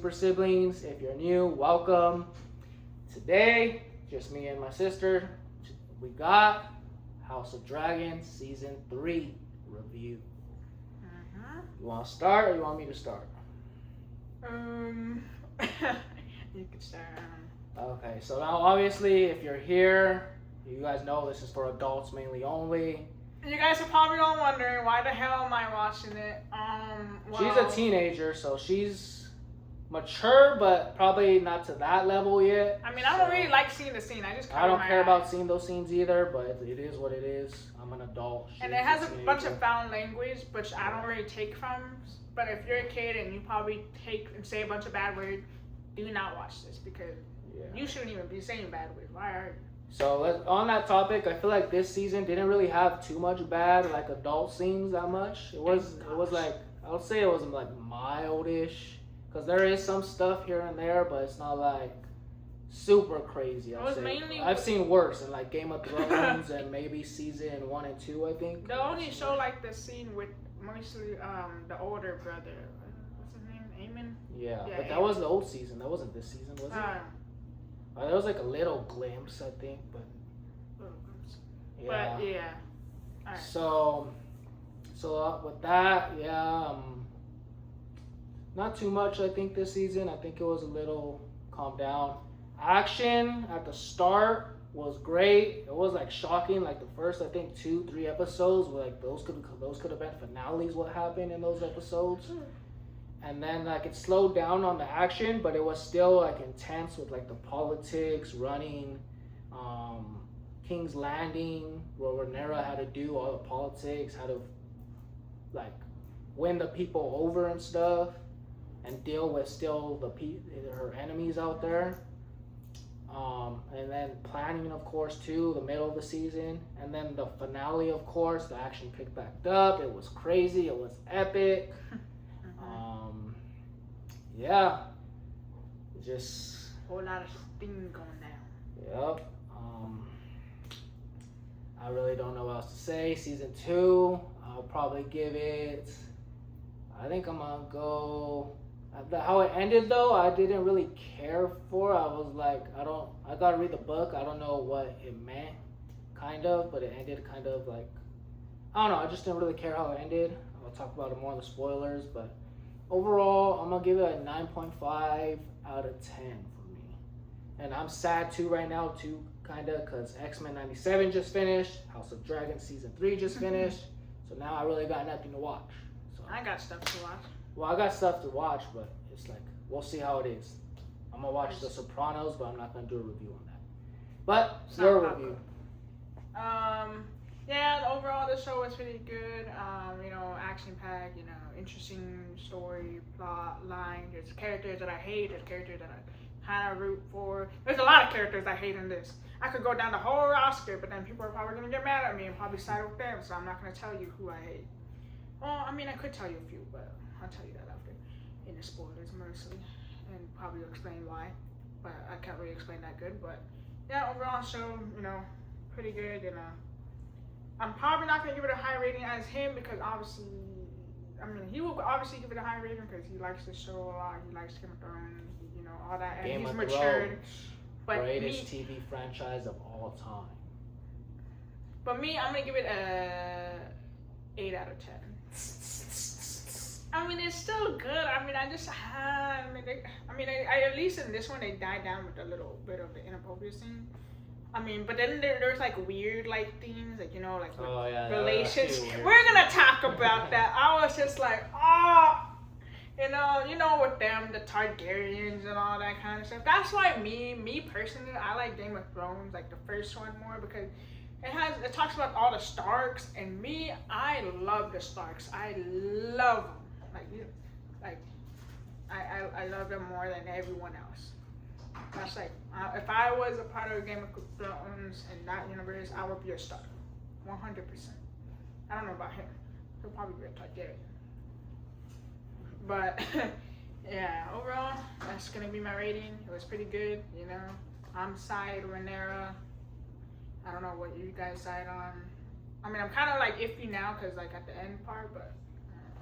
super siblings. If you're new, welcome. Today, just me and my sister, we got House of Dragon Season 3 review. You want to start or you want me to start? You can start. Okay, so now obviously if you're here, you guys know this is for adults mainly only. You guys are probably all wondering why the hell am I watching it? She's a teenager, so she's mature, but probably not to that level yet. I mean, I don't really like seeing the scene. I don't care about seeing those scenes either, but it is what it is. I'm an adult. And it has a bunch of foul language, which I don't really take from. But if you're a kid and you probably take and say a bunch of bad words, do not watch this because you shouldn't even be saying bad words. Why are you? So on that topic, I feel like this season didn't really have too much bad like adult scenes that much. It was like, I would say it was like mildish, because there is some stuff here and there, but it's not like super crazy. I've seen worse in like Game of Thrones and maybe season 1 and 2, I think. They only show like the scene with mostly the older brother. What's his name? Aemon? Yeah, but that was the old season. That wasn't this season, was it? There was like a little glimpse, I think, but yeah. But yeah. All right. So with that, not too much. I think this season. I think it was a little calmed down. Action at the start was great. It was like shocking. Like the first, I think 2-3 episodes were like those could have been finales. What happened in those episodes? And then like it slowed down on the action, but it was still like intense with like the politics, running, King's Landing, where Rhaenyra had to do all the politics, how to like win the people over and stuff, and deal with still her enemies out there. And then planning, of course, too, the middle of the season, and then the finale, of course, the action picked back up. It was crazy. It was epic. Yeah, just a whole lot of steam going down. Yep. I really don't know what else to say. Season 2, I'll probably give it. I think I'm gonna go. How it ended though, I didn't really care for. I was like, I gotta read the book. I don't know what it meant, kind of, but it ended kind of like, I don't know. I just didn't really care how it ended. I'll talk about it more in the spoilers, but. Overall, I'm going to give it a 9.5 out of 10 for me. And I'm sad too right now too, kind of, because X-Men 97 just finished. House of Dragon Season 3 just finished. So now I really got nothing to watch. So I got stuff to watch. Well, I got stuff to watch, but it's like, we'll see how it is. I'm going to watch The Sopranos, but I'm not going to do a review on that. But, your review. Yeah, overall the show was pretty good. Action-packed, interesting story, plot line. There's characters that I hate, there's characters that I kind of root for. There's a lot of characters I hate in this. I could go down the whole roster, but then people are probably going to get mad at me and probably side with them, so I'm not going to tell you who I hate. Well, I mean, I could tell you a few, but I'll tell you that after, in the spoilers mostly, and probably explain why, but I can't really explain that good, but yeah, overall show, pretty good, and I'm probably not going to give it a high rating as him because obviously, he will obviously give it a high rating because he likes the show a lot. He likes Game of Thrones, all that. And he's matured. But greatest TV franchise of all time. But me, I'm going to give it a 8 out of 10. It's still good. At least in this one, they died down with a little bit of the inappropriate scene. But then there's like weird like themes, like relations. We're gonna talk about that. I was just like, with them, the Targaryens and all that kind of stuff. That's why me personally, I like Game of Thrones, like the first one more because it talks about all the Starks, and me, I love the Starks. I love them. I love them more than everyone else. That's like, if I was a part of Game of Thrones in that universe, I would be a Stark, 100%. I don't know about him. He'll probably be a Targaryen. But yeah, overall, that's gonna be my rating. It was pretty good. I'm side Rhaenyra. I don't know what you guys side on. I'm kind of like iffy now because like at the end part, but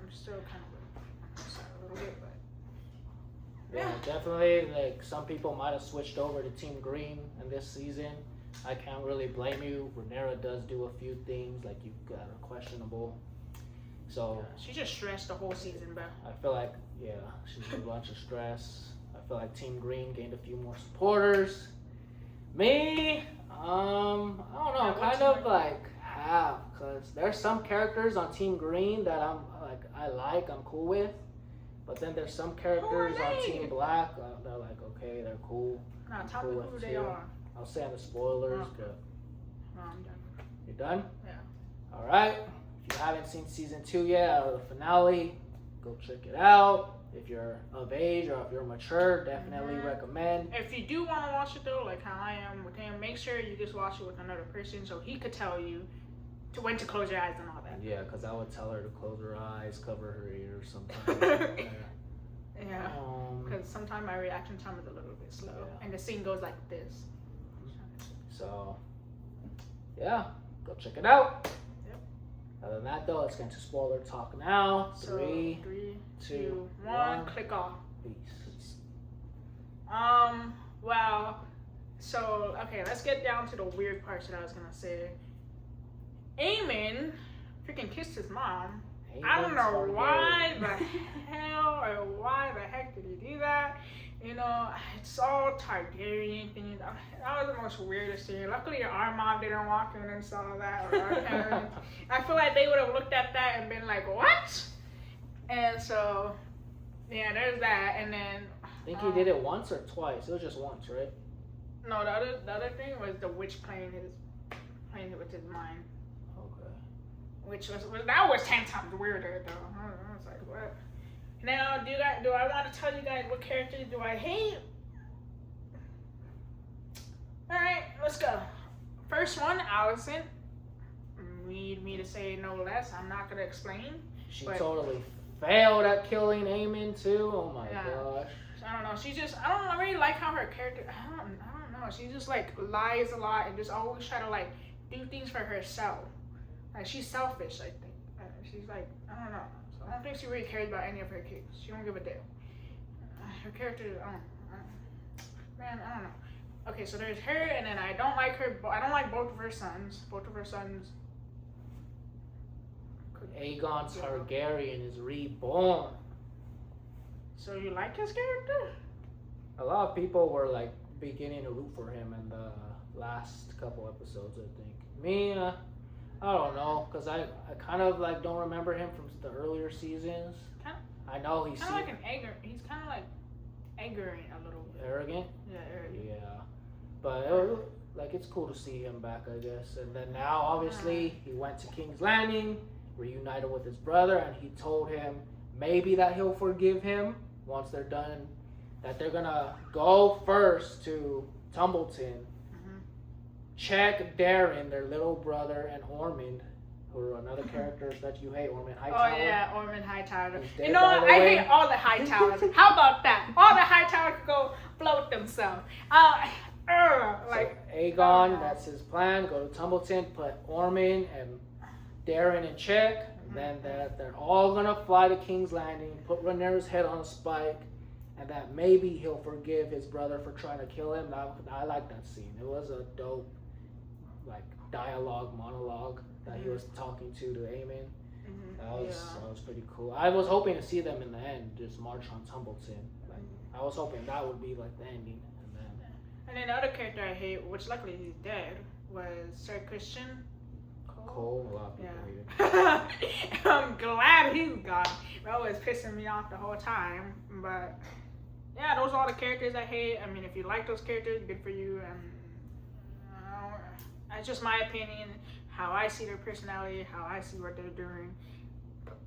I'm still kind of on the side a little bit. But Yeah, definitely. Like some people might have switched over to Team Green in this season. I can't really blame you. Rhaenyra does do a few things like you got her questionable. So she just stressed the whole season, bro. I feel like she's a bunch of stress. I feel like Team Green gained a few more supporters. Me, I don't know, kind of like half, cause there's some characters on Team Green that I'm cool with, but then there's some characters on Team Black that are like okay, they're cool. Nah, tell me who they are. I'll say on the spoilers, but no, I'm done. You're done? Yeah. All right. If you haven't seen season 2 yet or the finale, go check it out. If you're of age or if you're mature, definitely recommend. If you do want to watch it though, like how I am with him, make sure you just watch it with another person so he could tell you when to close your eyes and all that. Yeah, because I would tell her to close her eyes, cover her ears sometimes. Yeah, because sometimes my reaction time is a little bit slow, and the scene goes like this. So, yeah, go check it out. Yep. Other than that, though, let's get into spoiler talk now. So, 3, 2, 1, click off. Peace. Well, so, okay, let's get down to the weird parts that I was gonna say. Aemon freaking kissed his mom. I don't know why the hell or why the heck did he do that. You know, it's all Targaryen thing. That was the most weirdest thing. Luckily, our mom didn't walk in and saw that, or our parents. I feel like they would have looked at that and been like, what? And so, yeah, there's that. And then... I think he did it once or twice. It was just once, right? No, the other thing was the witch playing it with his mind. Okay. Which that was 10 times weirder, though. I was like, what? Now, do I want to tell you guys what characters do I hate? Alright, let's go. First one, Allison. Need me to say no less. I'm not going to explain. She totally failed at killing Aemon, too. Oh my gosh. I don't know. I don't really like how her character, I don't know. She just like lies a lot and just always try to like do things for herself. Like she's selfish, I think. She's like, I don't know. I don't think she really cares about any of her kids. She don't give a damn. Her character, I don't know. Okay, so there's her, and then I don't like her. I don't like both of her sons. Both of her sons. Aegon Targaryen is reborn. So you like his character? A lot of people were like beginning to root for him in the last couple episodes, I think. Me, I don't know, because I kind of like don't remember him from the earlier seasons. I know he's kind of like an he's kind of like angering a little bit. Arrogant? Yeah, arrogant. Yeah. But it's cool to see him back, I guess. And then now, obviously, he went to King's Landing, reunited with his brother, and he told him maybe that he'll forgive him once they're done, that they're going to go first to Tumbleton, check Darren, their little brother, and Ormond, who are another characters that you hate, Ormond Hightower. Oh yeah, Ormond Hightower. You know what? I hate all the Hightowers. How about that? All the Hightowers could go float themselves. So Aegon, that's his plan. Go to Tumbleton, put Ormond and Darren in check. And then they're all gonna fly to King's Landing, put Rhaenyra's head on a spike, and that maybe he'll forgive his brother for trying to kill him. I like that scene. It was a dope, like monologue that he was talking to Aemon. That was pretty cool. I was hoping to see them in the end just march on Tumbleton. Like I was hoping that would be like the ending. And then the other character I hate, which luckily he's dead, was Sir Christian Cole. A lot of people hate him. I'm glad he's gone. That was pissing me off the whole time. But yeah, those are all the characters I hate. I mean, if you like those characters, good for you. And it's just my opinion, how I see their personality, how I see what they're doing.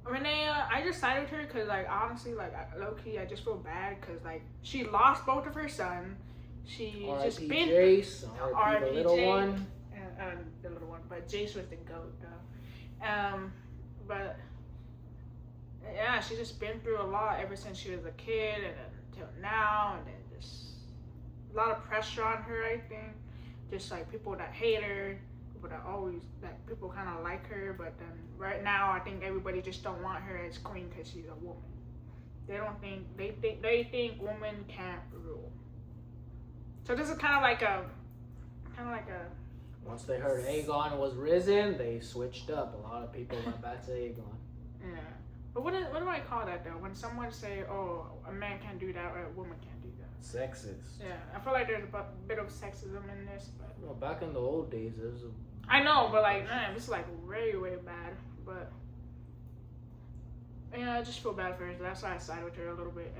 Renee, I just sided with her because, like, honestly, like, low-key, I just feel bad because, like, she lost both of her sons. She just been Jace, the little one. The little one, but Jace was the goat, though. But yeah, she's just been through a lot ever since she was a kid and until now, and then just a lot of pressure on her. I think just like people that hate her, people that always people kind of like her, but then right now I think everybody just don't want her as queen because she's a woman. They think women can't rule. So this is kind of like a. Once they heard Aegon was risen, they switched up. A lot of people went back to Aegon. Yeah. But what do I call that though? When someone say, "Oh, a man can't do that," or "A woman can't do that." Sexist. Yeah, I feel like there's a bit of sexism in this, but. Well, back in the old days, there's a. I know, but like, man, this is like way, way bad. But yeah, I just feel bad for her. So that's why I side with her a little bit.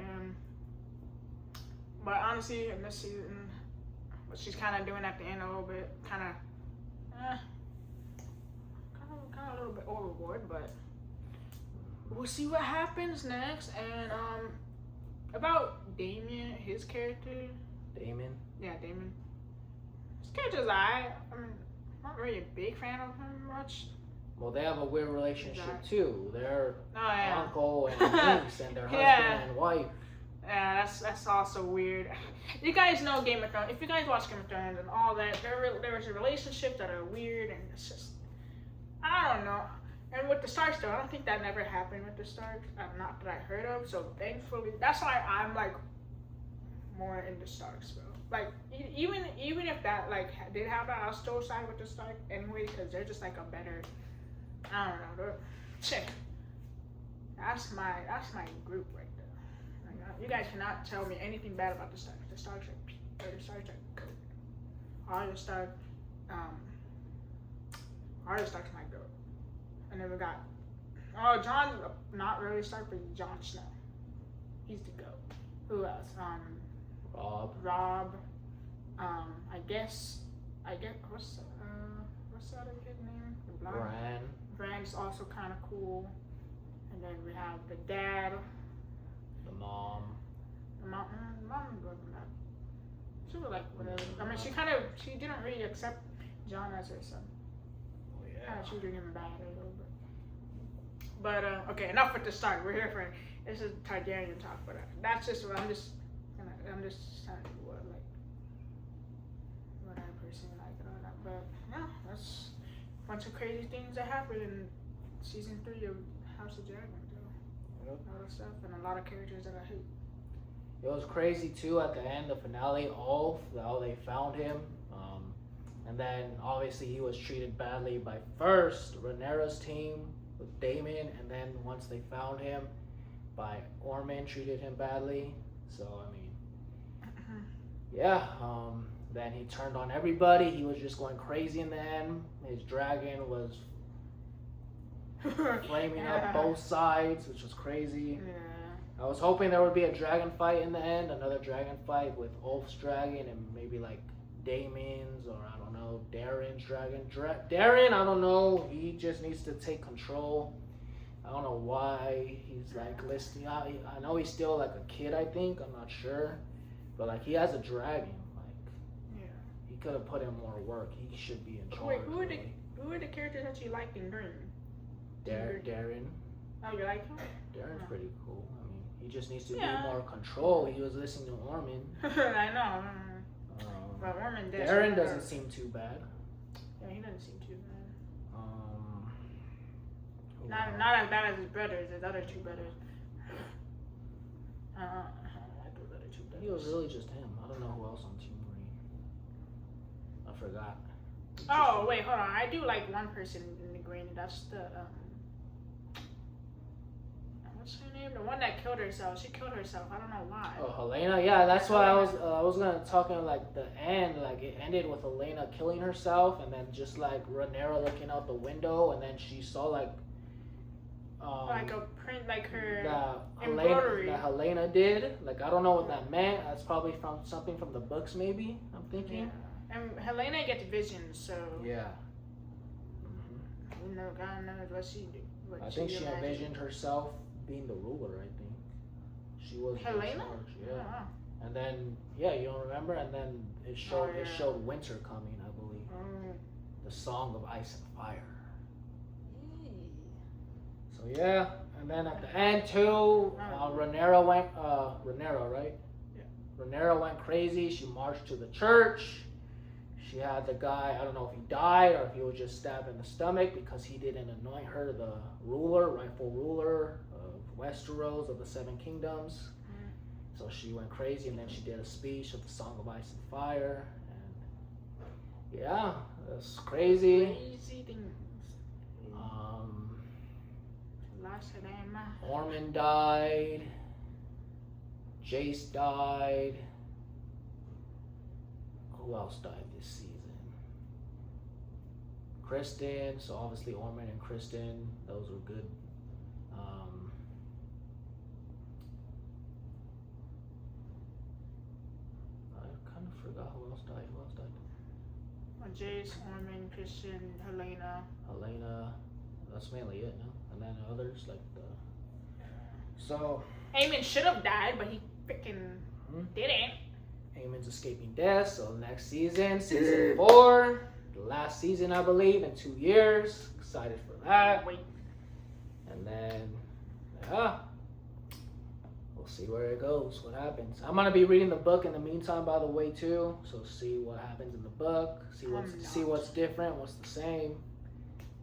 But honestly, in this season, what she's kind of doing at the end a little bit, kind of a little bit overboard. But we'll see what happens next. And about Damien, his character. Damon. Yeah, Damon. His character's I mean, not really a big fan of him much. Well, they have a weird relationship too. They're uncle and niece, and their husband and wife. Yeah, that's also weird. You guys know Game of Thrones. If you guys watch Game of Thrones and all that, there was a relationship that are weird, and it's just, I don't know. And with the Starks though, I don't think that never happened with the Starks. Not that I heard of. So thankfully, that's why I'm like more into Starks, bro. Like even if that like did have that, I'll still side with the Stark anyway, because they're just like a better. I don't know. Check. That's my group right there. Like, you guys cannot tell me anything bad about the Starks. The Starks are good. Arya Stark, Arya Stark's my girl. And then we got John's not really Stark, but Jon Snow. He's the goat. Who else? Rob. I guess what's the other kid's name? Bran's also kind of cool. And then we have the dad. The mom. Mom wasn't that. She was like whatever. I mean, she didn't really accept John as her son. Oh yeah. Kind of treated him bad a little bit. But okay, enough with the start. We're here for this is Targaryen talk, but that's just what I'm just telling you what I personally like and all that. But yeah, that's a bunch of crazy things that happened in season 3 of House of Dragon. Yep. A lot of stuff and a lot of characters that I hate. It was crazy too at the end, the finale, how they found him. And then obviously he was treated badly by first Rhaenyra's team with Daemon, and then once they found him, by Ormond treated him badly. So I mean, yeah. Then he turned on everybody. He was just going crazy in the end. His dragon was flaming up both sides, which was crazy. Yeah. I was hoping there would be a dragon fight in the end, another dragon fight with Ulf's dragon and maybe like Daemon's or I don't know, Darren's dragon. Darren, I don't know. He just needs to take control. I don't know why he's like listing out. I know he's still like a kid, I think. I'm not sure. But like he has a dragon. Like he could have put in more work. He should be in charge. Wait, who are the characters that you liked in Green? Darren. Oh, you like him? Darren's pretty cool. I mean, he just needs to be more control. He was listening to Ormond. I know. But Ormond Darren doesn't seem too bad. Yeah, he doesn't seem too bad. Not as bad as his brothers, his other two brothers. I like those other two brothers. He was really just him. I don't know who else on Team Green. I forgot. Oh, wait, hold on. I do like one person in the Green. That's the what's her name? The one that killed herself. She killed herself. I don't know why. Oh, Helena. Yeah, that's why I was gonna talk in like the end. Like it ended with Helena killing herself, and then just like Rhaenyra looking out the window, and then she saw like a print, like her embroidery that Helena did. Like I don't know what that meant. That's probably from something from the books, maybe. I'm thinking. Yeah. And Helena gets visions, so. Yeah. You know, God knows what she did. I think she envisioned herself being the ruler. I think she was Helena. in charge. Yeah. And then you don't remember? And then it showed winter coming. I believe. The Song of Ice and Fire. So yeah, and then at the end too, Rhaenyra went. Rhaenyra, right? Yeah. Rhaenyra went crazy. She marched to the church. She had the guy, I don't know if he died or if he was just stabbed in the stomach because he didn't anoint her the ruler, rightful ruler of Westeros of the Seven Kingdoms. So she went crazy, and then she did a speech of the Song of Ice and Fire, and yeah, it's crazy. Crazy things. Lost her name. Ormond died. Jace died. Who else died this season? Kristen. So obviously Ormond and Kristen, those were good. I kind of forgot who else died. Jace, Ormond, Christian, Helena. That's mainly it, no? And then others like the. So. Aemon should have died, but he freaking didn't. Aemon's escaping death. So next season 4, the last season I believe in 2 years. Excited for that. Wait. And then, yeah, we'll see where it goes. What happens? I'm gonna be reading the book in the meantime, by the way, too. So see what happens in the book. See what's different, what's the same.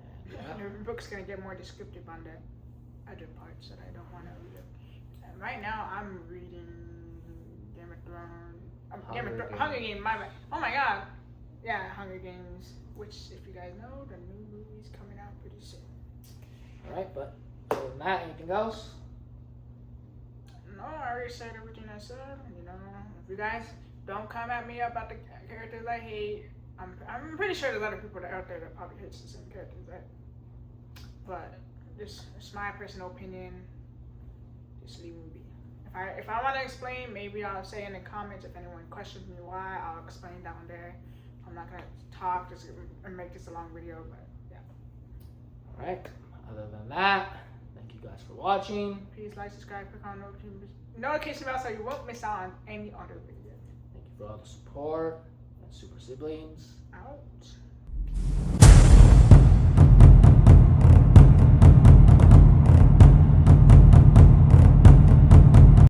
And, yeah. Your book's gonna get more descriptive on the other parts that I don't want to read. And right now, I'm reading Game of Thrones. Hunger Games. My bad. Oh my God. Yeah, Hunger Games. Which, if you guys know, the new movie's coming out pretty soon. All right, but other than that, anything else? No, I already said everything I said. You know, if you guys don't come at me about the characters I hate, I'm pretty sure there's other people out there that probably hates the same characters, right? But just it's my personal opinion. Just leave me be. If I want to explain, maybe I'll say in the comments. If anyone questions me why, I'll explain down there. I'm not gonna talk just and make this a long video, but yeah. All right. Other than that, thank you guys for watching. Please like, subscribe, click on notification bell so you won't miss out on any other video. Thank you for all the support and Super Siblings. Out.